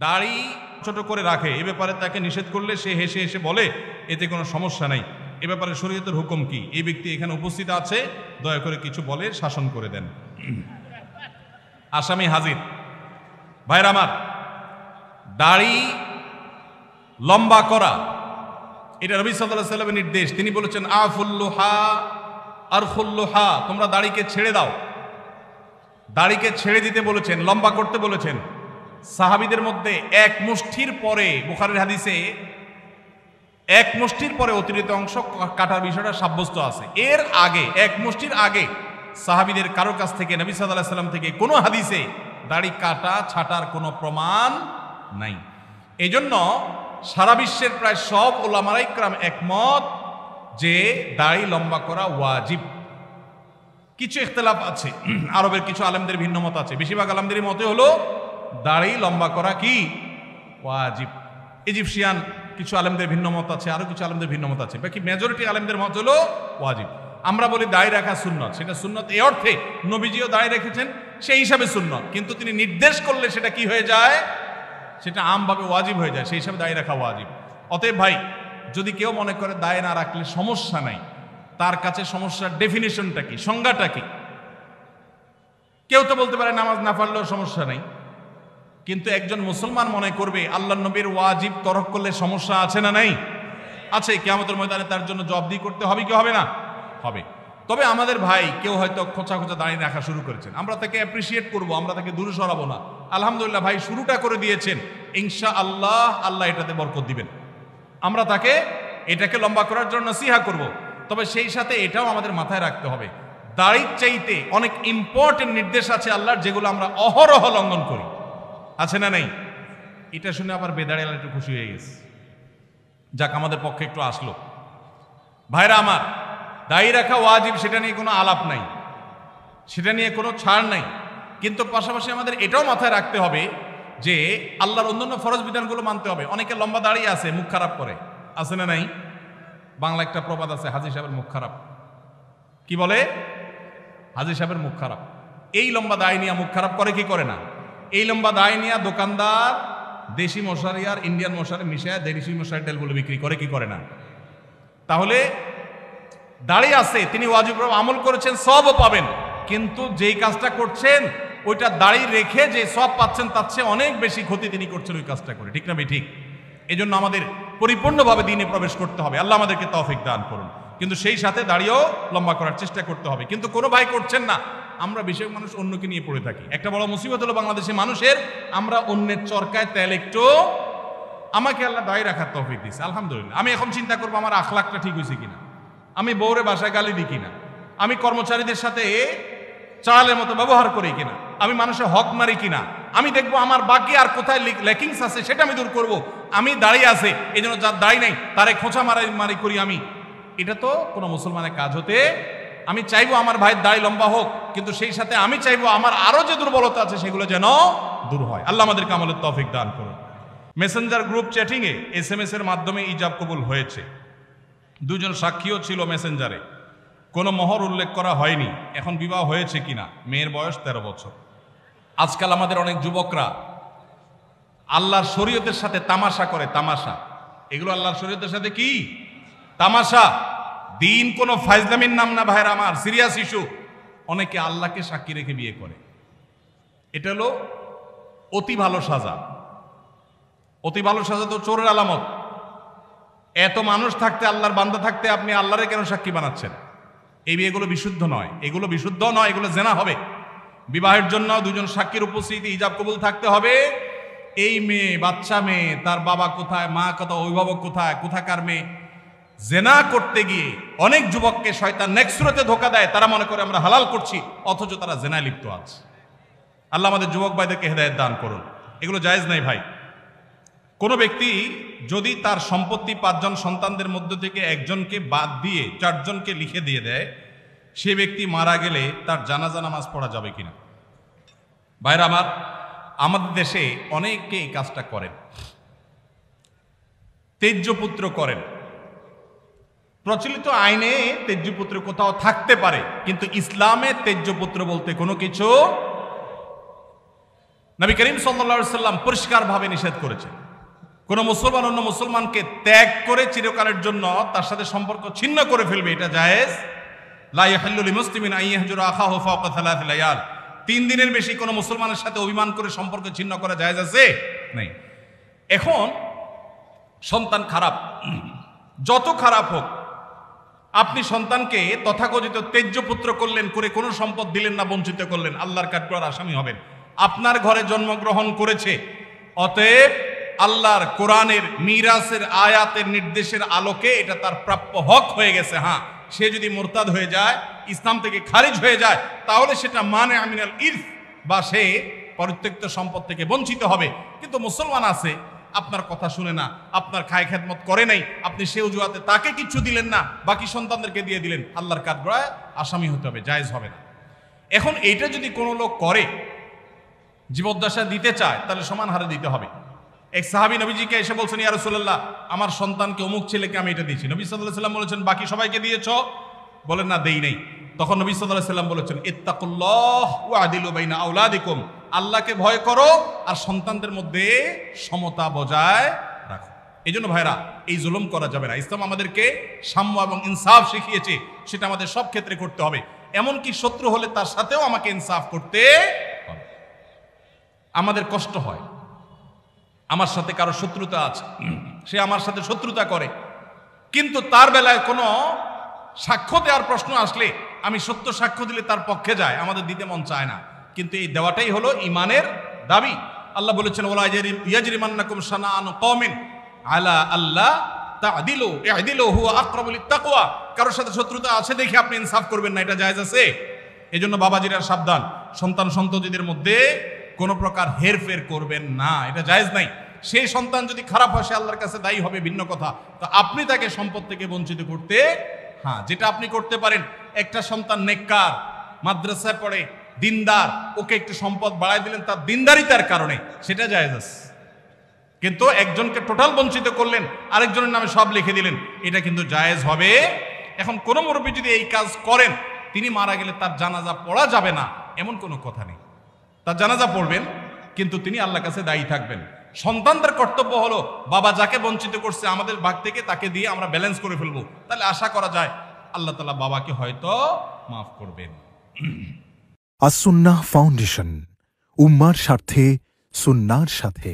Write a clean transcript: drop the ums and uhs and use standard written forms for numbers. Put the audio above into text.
দাড়ি ছোট করে রাখে, এ ব্যাপারে তাকে নিষেধ করলে সে হেসে হেসে বলে এতে কোনো সমস্যা নাই, এ ব্যাপারে শরীয়তের হুকুম কি? এই ব্যক্তি এখানে উপস্থিত আছে, দয়া করে কিছু বলে শাসন করে দেন। আসামি হাজির। ভাইরা আমার, দাড়ি লম্বা করা এটা নবী সাল্লাল্লাহু আলাইহি ওয়াসাল্লামের নির্দেশ। তিনি বলেছেন আফুল্লুহা আরফুল্লুহা, তোমরা দাড়িকে ছেড়ে দাও। দাড়িকে ছেড়ে দিতে বলেছেন, লম্বা করতে বলেছেন। সাহাবীদের মধ্যে এক মুষ্টির পরে, বুখারীর হাদিসে এক মুষ্টির পরে অতিরিক্ত অংশ কাটার বিষয়টা সাব্যস্ত আছে। এর আগে এক মুষ্টির আগে সাহাবীদের কারো কাছ থেকে, নবী সাল্লাল্লাহু আলাইহি ওয়াসাল্লাম থেকে কোনো হাদিসে দাড়ি কাটা ছাটার কোনো প্রমাণ নাই। এই জন্য সারা বিশ্বের প্রায় সব উলামায়ে ইকরাম একমত যে দাড়ি লম্বা করা ওয়াজিব। কিছু ইখতিলাফ আছে, আরবের কিছু আলেমদের ভিন্ন মত আছে। বেশিরভাগ আলেমদের মতে হলো দাড়ি লম্বা করা কি ওয়াজিব। ইজিপশিয়ান কিছু আলেমদের ভিন্ন মত আছে, আরো কিছু আলেমদের ভিন্ন মত আছে, বাকি মেজরিটি আলেমদের মত হলো ওয়াজিব। আমরা বলি দাড়ি রাখা সুন্নত, সেটা সুন্নত এই অর্থে নবীজিও দাড়ি রেখেছেন, সেই হিসাবে সুন্নত, কিন্তু তিনি নির্দেশ করলে সেটা কি হয়ে যায়, সেটা আমভাবে ওয়াজিব হয়ে যায়, সেই হিসাবে দাড়ি রাখা ওয়াজিব। অতএব ভাই, যদি কেউ মনে করে দাড়ি না রাখলে সমস্যা নাই, তার কাছে সমস্যার ডেফিনিশনটা কি, সংজ্ঞাটা কি? কেউ তো বলতে পারে নামাজ না পড়লেও সমস্যা নাই, কিন্তু একজন মুসলমান মনে করবে আল্লাহর নবীর ওয়াজিব তরক করলে সমস্যা আছে না নাই? আছে। কিয়ামতের ময়দানে তার জন্য জবাবদিহি করতে হবে কি হবে না? হবে। তবে আমাদের ভাই কেউ হয়তো খোঁচা খোঁচা দাঁড়িয়ে রাখা শুরু করেছেন, আমরা তাকে অ্যাপ্রিসিয়েট করব, আমরা তাকে দূরে সরাবো না। আলহামদুলিল্লাহ ভাই শুরুটা করে দিয়েছেন, ইনশাআল্লাহ আল্লাহ এটাতে বরকত দিবেন। আমরা তাকে এটাকে লম্বা করার জন্য নসিহা করব। তবে সেই সাথে এটাও আমাদের মাথায় রাখতে হবে, দাড়ির চাইতে অনেক ইম্পর্টেন্ট নির্দেশ আছে আল্লাহর, যেগুলো আমরা অহরহ লঙ্ঘন করি। আছে না নেই? এটা শুনে আবার বেদাড়িয়ালা একটু খুশি হয়ে গেছে, যাক আমাদের পক্ষে একটু আসলো। ভাইরা আমার, দাড়ি রাখা ওয়াজিব, সেটা নিয়ে কোনো আলাপ নাই, সেটা নিয়ে কোনো ছাড় নাই। কিন্তু পাশাপাশি আমাদের এটাও মাথায় রাখতে হবে যে আল্লাহর অন্যান্য ফরজ বিধানগুলো মানতে হবে। অনেকে লম্বা দাড়ি আছে, মুখ খারাপ করে, আছে না নাই? বাংলা একটা প্রবাদ আছে, হাজী সাহেবের মুখ খারাপ। কি বলে? হাজী সাহেবের মুখ খারাপ। এই লম্বা দাড়ি নিয়ে মুখ খারাপ করে কি করে না? এই লম্বা দাড়ি নিয়ে দোকানদার দেশি মশারি আর ইন্ডিয়ান মশারি মিশায় দেশি মশারি তেলগুলো বিক্রি করে কি করে না? তাহলে দাড়ি আছে, তিনি ওয়াজিব আমল করেছেন, সবও পাবেন, কিন্তু যেই কাজটা করছেন ওইটা দাড়ি রেখে যে সব পাচ্ছেন তার চেয়ে অনেক বেশি ক্ষতি তিনি করছেন ওই কাজটা করে। ঠিক না ঠিক? এই জন্য আমাদের পরিপূর্ণভাবে দ্বীনে প্রবেশ করতে হবে। আল্লাহ আমাদেরকে তৌফিক দান করুন। কিন্তু সেই সাথে দাড়িও লম্বা করার চেষ্টা করতে হবে। কিন্তু কোনো ভাই করছেন না, আমরা বেশিরভাগ মানুষ অন্যকে নিয়ে পড়ে থাকি। একটা বড় মুসিবত হলো বাংলাদেশের মানুষের, আমরা অন্যের চরকায় তেল একটু, আমাকে আল্লাহ দাড়ি রাখার তৌফিক দিয়েছে আলহামদুলিল্লাহ। আমি এখন চিন্তা করবো আমার আখলাকটা ঠিক হয়েছে কিনা, আমি বউরে বাসায় গালি দিই কিনা, আমি কর্মচারীদের সাথে চালের মতো ব্যবহার করি কিনা, আমি মানুষের হক মারি কিনা, আমি দেখবো আমার বাকি আর কোথায় ল্যাকিংস আছে সেটা আমি দূর করব। আমি দাঁড়িয়ে আছে, এই জন্য যার দাড়ি নাই তারে খোঁচা মারি করি আমি, এটা তো কোনো মুসলমানের কাজ হতে। আমি চাইবো আমার ভাইয়ের দাড়ি লম্বা হোক, কিন্তু সেই সাথে আমি চাইবো আমার আরো যে দুর্বলতা আছে সেগুলো যেন দূর হয়। আল্লাহ আমাদেরকে আমলের তৌফিক দান করুন। মেসেঞ্জার গ্রুপ চ্যাটিং এ SMS এর মাধ্যমে ইজাব কবুল হয়েছে, দুজন সাক্ষীও ছিল মেসেঞ্জারে, কোনো মোহর উল্লেখ করা হয়নি। এখন বিবাহ হয়েছে কিনা? মেয়ের বয়স 13 বছর। আজকাল আমাদের অনেক যুবকরা আল্লাহর শরীয়তের সাথে তামাশা করে, তামাশা। এগুলো আল্লাহর শরীয়তের সাথে কি তামাশা? দিন কোনো ফাইজলামির নাম না ভাইরা আমার, সিরিয়াস ইস্যু। অনেকে আল্লাহকে সাক্ষী রেখে বিয়ে করে, এটা হলো অতি ভালো সাজা। অতি ভালো সাজা তো চোরের আলামত। এত মানুষ থাকতে, আল্লাহর বান্দা থাকতে আপনি আল্লাহরে কেন সাক্ষী বানাচ্ছেন? এই বিয়েগুলো বিশুদ্ধ নয়, এগুলো বিশুদ্ধ নয়, এগুলো জেনা হবে। বিবাহের জন্য দুজন সাক্ষীর উপস্থিতি, ইজাব কবুল থাকতে হবে। এই মেয়ে, বাচ্চা মেয়ে, তার বাবা কোথায়, মা কোথায়, অভিভাবক কোথায়, কোথাকার মেয়ে, জেনা করতে গিয়ে অনেক যুবককে শয়তান নেক্সট সুরতে ধোঁকা দেয়। তারা মনে করে আমরা হালাল করছি, অথচ তারা জেনায় লিপ্ত আছে। আল্লাহ আমাদের যুবক ভাইদেরকে হেদায়েত দান করুন। এগুলো জায়েজ নাই ভাই। কোনো ব্যক্তি যদি তার সম্পত্তি 5 জন সন্তানদের মধ্য থেকে একজনকে বাদ দিয়ে 4 জনকে লিখে দিয়ে দেয়, সে ব্যক্তি মারা গেলে তার জানাজা নামাজ পড়া যাবে কিনা? ভাইরা আমার, আমাদের দেশে অনেকে এই কাজটা করেন, তেজ্যপুত্র করেন। প্রচলিত আইনে তেজ্যপুত্র কোথাও থাকতে পারে, কিন্তু ইসলামে তেজ্যপুত্র বলতে কোনো কিছু নবী করিম সাল্লাল্লাহু আলাইহি সাল্লাম পরিষ্কারভাবে নিষেধ করেছেন, কোন মুসলমান অন্য মুসলমানকে ত্যাগ করে চিরকালের জন্য তার সাথে সম্পর্ক ছিন্ন করে ফেলবে, এটা জায়েজ। লা ইয়াহিল্লু লিমুসলিমিন আন ইয়াহজুরা আখাহু ফাওকা সালাসি লায়াল, 3 দিনের বেশি কোনো মুসলমানের সাথে অভিমান করে সম্পর্ক ছিন্ন করা জায়েজ আছে? নেই। এখন সন্তান খারাপ, যত খারাপ হোক, আপনি সন্তানকে তথাকথিত তেজ্য পুত্র করলেন, করে কোনো সম্পদ দিলেন না, বঞ্চিত করলেন, আল্লাহর কাঠগড়ার আসামি হবেন। আপনার ঘরে জন্মগ্রহণ করেছে, অতএব আল্লাহর কোরআনের মিরাসের আয়াতের নির্দেশের আলোকে এটা তার প্রাপ্য হক হয়ে গেছে। হ্যাঁ, সে যদি মুরতাদ হয়ে যায়, ইসলাম থেকে খারিজ হয়ে যায়, তাহলে সেটা মানে আমিনাল ইরফ, বা সে পরিত্যক্ত সম্পদ থেকে বঞ্চিত হবে। কিন্তু মুসলমান আছে, আপনার কথা শুনে না, আপনার খায় খেদমত করে নাই, আপনি সে অজুহাতে তাকে কিছু দিলেন না, বাকি সন্তানদেরকে দিয়ে দিলেন, আল্লাহর কাঠগড়ায় আসামি হতে হবে, জায়েজ হবে না। এখন এইটা যদি কোনো লোক করে, জীবদ্দশা দিতে চায়, তাহলে সমান হারে দিতে হবে। এক সাহাবী নবীজিকে এসে বলছেন, ইয়া রাসূলুল্লাহ, আমার সন্তানকে অমুক ছেলেকে আমি এটা দিয়েছি। নবী সাল্লাল্লাহু আলাইহি সাল্লাম বলেছেন, বাকি সবাইকে দিয়েছো? বলেন না, দেই নাই। তখন নবী সাল্লাল্লাহু আলাইহি সাল্লাম বলেছেন, ইত্তাকুল্লাহ ওয়া আদিলু বাইনা আওলাদিকুম, আল্লাহকে ভয় করো আর সন্তানদের মধ্যে সমতা বজায় রাখো। এই জন্য ভাইরা, এই জুলুম করা যাবে না। ইসলাম আমাদেরকে সাম্য এবং ইনসাফ শিখিয়েছে, সেটা আমাদের সব ক্ষেত্রে করতে হবে। এমনকি শত্রু হলে তার সাথেও আমাকে ইনসাফ করতে হবে। আমাদের কষ্ট হয়, আমার সাথে কারো শত্রুতা আছে, সে আমার সাথে শত্রুতা করে, কিন্তু তার বেলায় কোনো সাক্ষ্য দেওয়ার প্রশ্ন আসলে আমি সত্য সাক্ষ্য দিলে তার পক্ষে যায়, আমাদের দিতে মন চায় না। কিন্তু এই দেওয়াটাই হলো ইমানের দাবি। আল্লাহ বলেছেন, ওয়ালা ইয়াজরিমান্নাকুম শানাআনু কওমিন আলা আল্লাহ তা'দিলু ই'দিলু হুয়া আকরাবু লিত-তাকওয়া, কারোর সাথে শত্রুতা আছে দেখে আপনি ইনসাফ করবেন না, এটা জায়েজ আছে? এজন্য বাবাজিরা সাবধান, সন্তান সন্ততিদের মধ্যে কোনো প্রকার হেরফের করবেন না, এটা জায়েজ নাই। সেই সন্তান যদি খারাপ হয়, সে আল্লাহর কাছে দায়ী হবে, ভিন্ন কথা। তো আপনি তাকে সম্পদ থেকে বঞ্চিত করতে, হ্যাঁ, যেটা আপনি করতে পারেন, একটা সন্তান নেককার, মাদ্রাসায় পড়ে, দিনদার, ওকে একটু সম্পদ বাড়ায় দিলেন তার দিনদারিতার কারণে, সেটা জায়েজ আছে। কিন্তু একজনকে টোটাল বঞ্চিত করলেন, আরেকজনের নামে সব লিখে দিলেন, এটা কিন্তু জায়েজ হবে। এখন কোন মুরব্বী যদি এই কাজ করেন, তিনি মারা গেলে তার জানাজা পড়া যাবে না, এমন কোনো কথা নেই। তার জানাজা পড়বেন, কিন্তু তিনি আল্লাহর কাছে দায়ী থাকবেন। সন্তানদের কর্তব্য হলো, বাবা যাকে বঞ্চিত করছে আমাদের ভাগ থেকে তাকে দিয়ে আমরা ব্যালেন্স করে ফেলবো, তাহলে আশা করা যায় আল্লাহ তাআলা বাবাকে হয়তো মাফ করবেন। আস-সুন্নাহ ফাউন্ডেশন, উম্মার স্বার্থে সুন্নাহর সাথে।